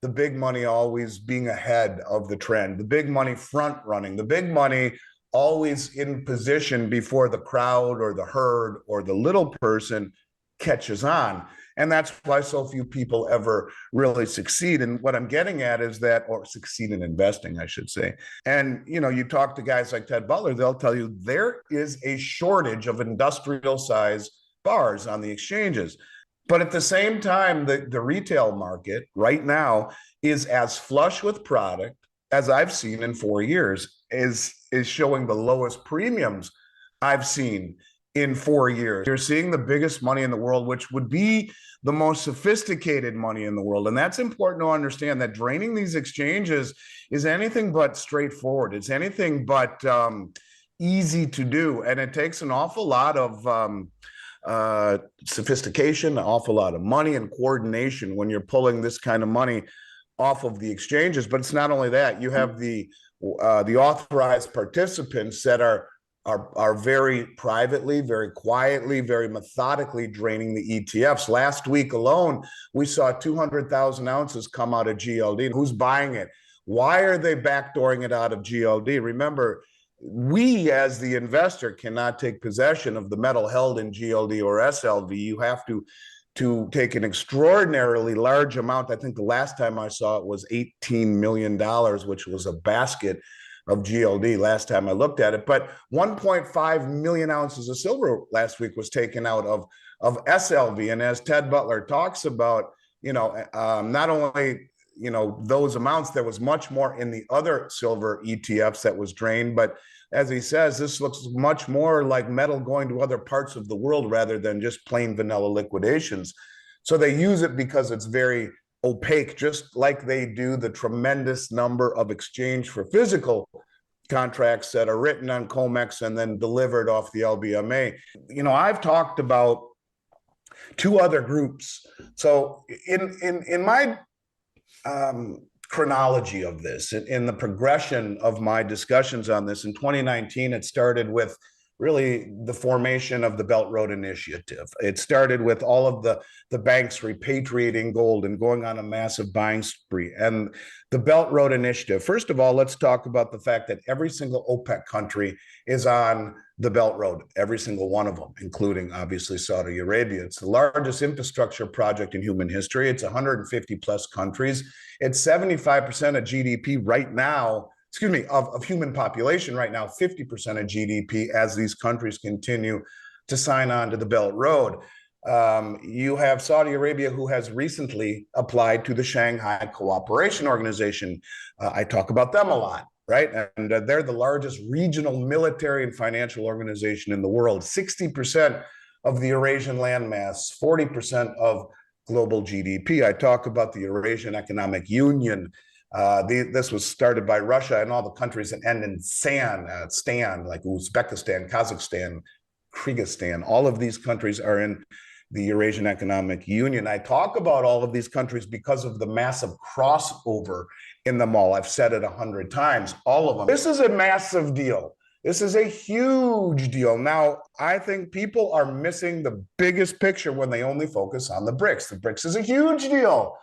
the big money always being ahead of the trend, the big money front running, the big money always in position before the crowd or the herd or the little person catches on. And that's why so few people ever really succeed. And what I'm getting at is that, or succeed in investing, I should say. And, you talk to guys like Ted Butler, they'll tell you there is a shortage of industrial size bars on the exchanges. But at the same time, the retail market right now is as flush with product as I've seen in 4 years, is showing the lowest premiums I've seen in 4 years. You're seeing the biggest money in the world, which would be the most sophisticated money in the world. And that's important to understand, that draining these exchanges is anything but straightforward. It's anything but easy to do. And it takes an awful lot of sophistication, an awful lot of money and coordination when you're pulling this kind of money off of the exchanges. But it's not only that. You have the authorized participants that are very privately, very quietly, very methodically draining the ETFs. Last week alone, we saw 200,000 ounces come out of GLD. Who's buying it? Why are they backdooring it out of GLD? Remember, we as the investor cannot take possession of the metal held in GLD or SLV. You have to take an extraordinarily large amount. I think the last time I saw it was $18 million, which was a basket of GLD last time I looked at it. But 1.5 million ounces of silver last week was taken out of SLV. And as Ted Butler talks about, not only those amounts, there was much more in the other silver ETFs that was drained. But as he says, this looks much more like metal going to other parts of the world rather than just plain vanilla liquidations. So they use it because it's very opaque, just like they do the tremendous number of exchange for physical contracts that are written on COMEX and then delivered off the LBMA. I've talked about two other groups. So in my chronology of this, in the progression of my discussions on this, in 2019, it started with really the formation of the Belt Road Initiative. It started with all of the banks repatriating gold and going on a massive buying spree. And the Belt Road Initiative, first of all, let's talk about the fact that every single OPEC country is on the Belt Road, every single one of them, including obviously Saudi Arabia. It's the largest infrastructure project in human history. It's 150 plus countries. It's 75% of GDP right now, of human population right now, 50% of GDP as these countries continue to sign on to the Belt Road. You have Saudi Arabia, who has recently applied to the Shanghai Cooperation Organization. I talk about them a lot, right? And they're the largest regional military and financial organization in the world. 60% of the Eurasian landmass, 40% of global GDP. I talk about the Eurasian Economic Union. This was started by Russia and all the countries that end in stan, like Uzbekistan, Kazakhstan, Kyrgyzstan. All of these countries are in the Eurasian Economic Union. I talk about all of these countries because of the massive crossover in them all. I've said it 100 times, all of them. This is a massive deal. This is a huge deal. Now, I think people are missing the biggest picture when they only focus on the BRICS. The BRICS is a huge deal,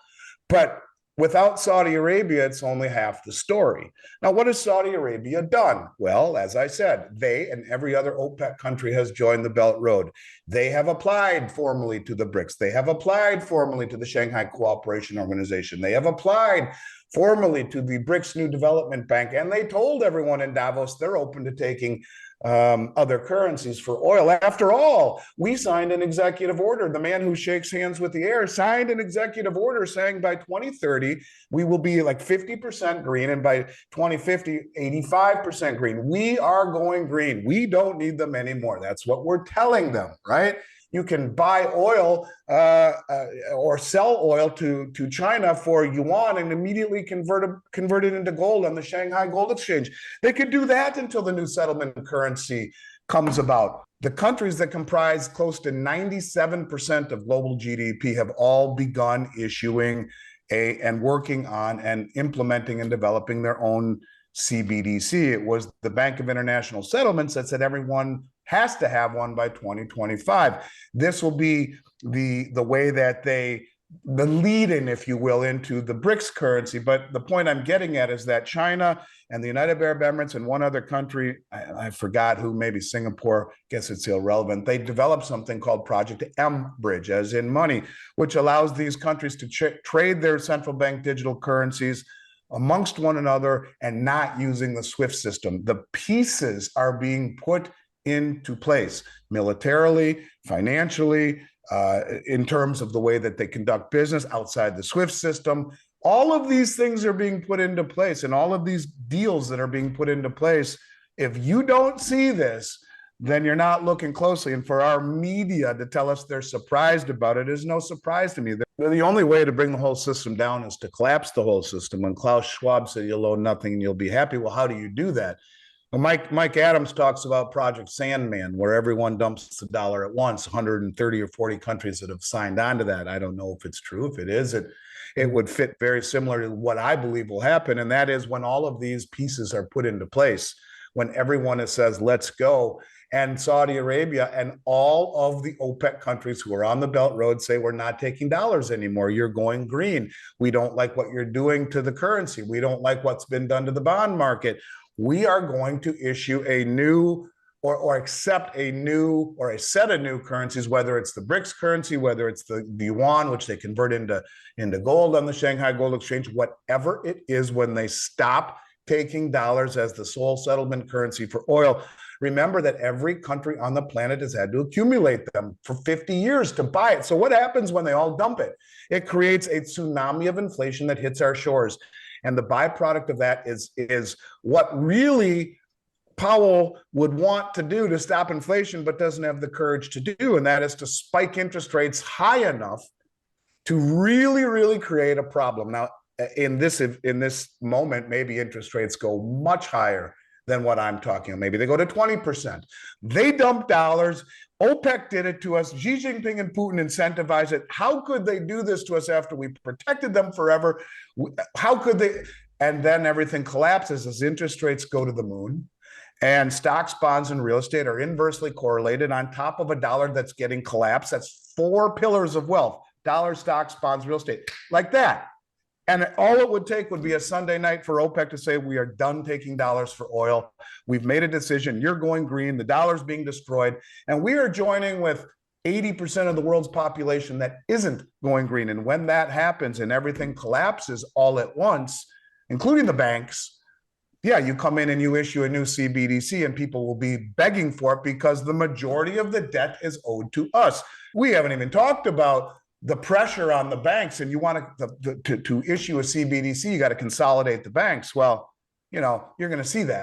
but without Saudi Arabia, it's only half the story. Now, what has Saudi Arabia done? Well, as I said, they and every other OPEC country has joined the Belt Road. They have applied formally to the BRICS. They have applied formally to the Shanghai Cooperation Organization. They have applied formally to the BRICS New Development Bank, and they told everyone in Davos they're open to taking other currencies for oil. After all, we signed an executive order. The man who shakes hands with the air signed an executive order saying by 2030, we will be like 50% green, and by 2050, 85% green. We are going green. We don't need them anymore. That's what we're telling them, right? You can buy oil or sell oil to China for yuan and immediately convert it into gold on the Shanghai Gold Exchange. They could do that until the new settlement currency comes about. The countries that comprise close to 97% of global GDP have all begun issuing and working on and implementing and developing their own CBDC. It was the Bank of International Settlements that said everyone has to have one by 2025. This will be the way that they the lead-in, if you will, into the BRICS currency. But the point I'm getting at is that China and the United Arab Emirates and one other country, I forgot who, maybe Singapore, guess it's irrelevant, they developed something called Project M Bridge, as in money, which allows these countries to trade their central bank digital currencies amongst one another and not using the SWIFT system. The pieces are being put into place militarily, financially, in terms of the way that they conduct business outside the SWIFT system. All of these things are being put into place, and all of these deals that are being put into place. If you don't see this, then you're not looking closely. And for our media to tell us they're surprised about it is no surprise to me. The only way to bring the whole system down is to collapse the whole system. When Klaus Schwab said you'll own nothing and you'll be happy, well, how do you do that? Well, Mike Adams talks about Project Sandman, where everyone dumps the dollar at once. 130 or 40 countries that have signed on to that. I don't know if it's true. If it is, it would fit very similar to what I believe will happen. And that is when all of these pieces are put into place, when everyone says, let's go. And Saudi Arabia and all of the OPEC countries who are on the Belt Road say, we're not taking dollars anymore. You're going green. We don't like what you're doing to the currency. We don't like what's been done to the bond market. We are going to issue a new or accept a new or a set of new currencies, whether it's the BRICS currency, whether it's the yuan, which they convert into gold on the Shanghai Gold Exchange, whatever it is, when they stop taking dollars as the sole settlement currency for oil. Remember that every country on the planet has had to accumulate them for 50 years to buy it. So what happens when they all dump it? It creates a tsunami of inflation that hits our shores. And the byproduct of that is what really Powell would want to do to stop inflation, but doesn't have the courage to do. And that is to spike interest rates high enough to really, really create a problem. Now, in this moment, maybe interest rates go much higher than what I'm talking about. Maybe they go to 20%. They dump dollars. OPEC did it to us. Xi Jinping and Putin incentivized it. How could they do this to us after we protected them forever? How could they? And then everything collapses as interest rates go to the moon. And stocks, bonds, and real estate are inversely correlated on top of a dollar that's getting collapsed. That's four pillars of wealth: dollar, stocks, bonds, real estate, like that. And all it would take would be a Sunday night for OPEC to say, we are done taking dollars for oil. We've made a decision. You're going green. The dollar's being destroyed. And we are joining with 80% of the world's population that isn't going green. And when that happens and everything collapses all at once, including the banks, yeah, you come in and you issue a new CBDC and people will be begging for it because the majority of the debt is owed to us. We haven't even talked about the pressure on the banks, and you want to issue a CBDC, you got to consolidate the banks. Well, you're going to see that.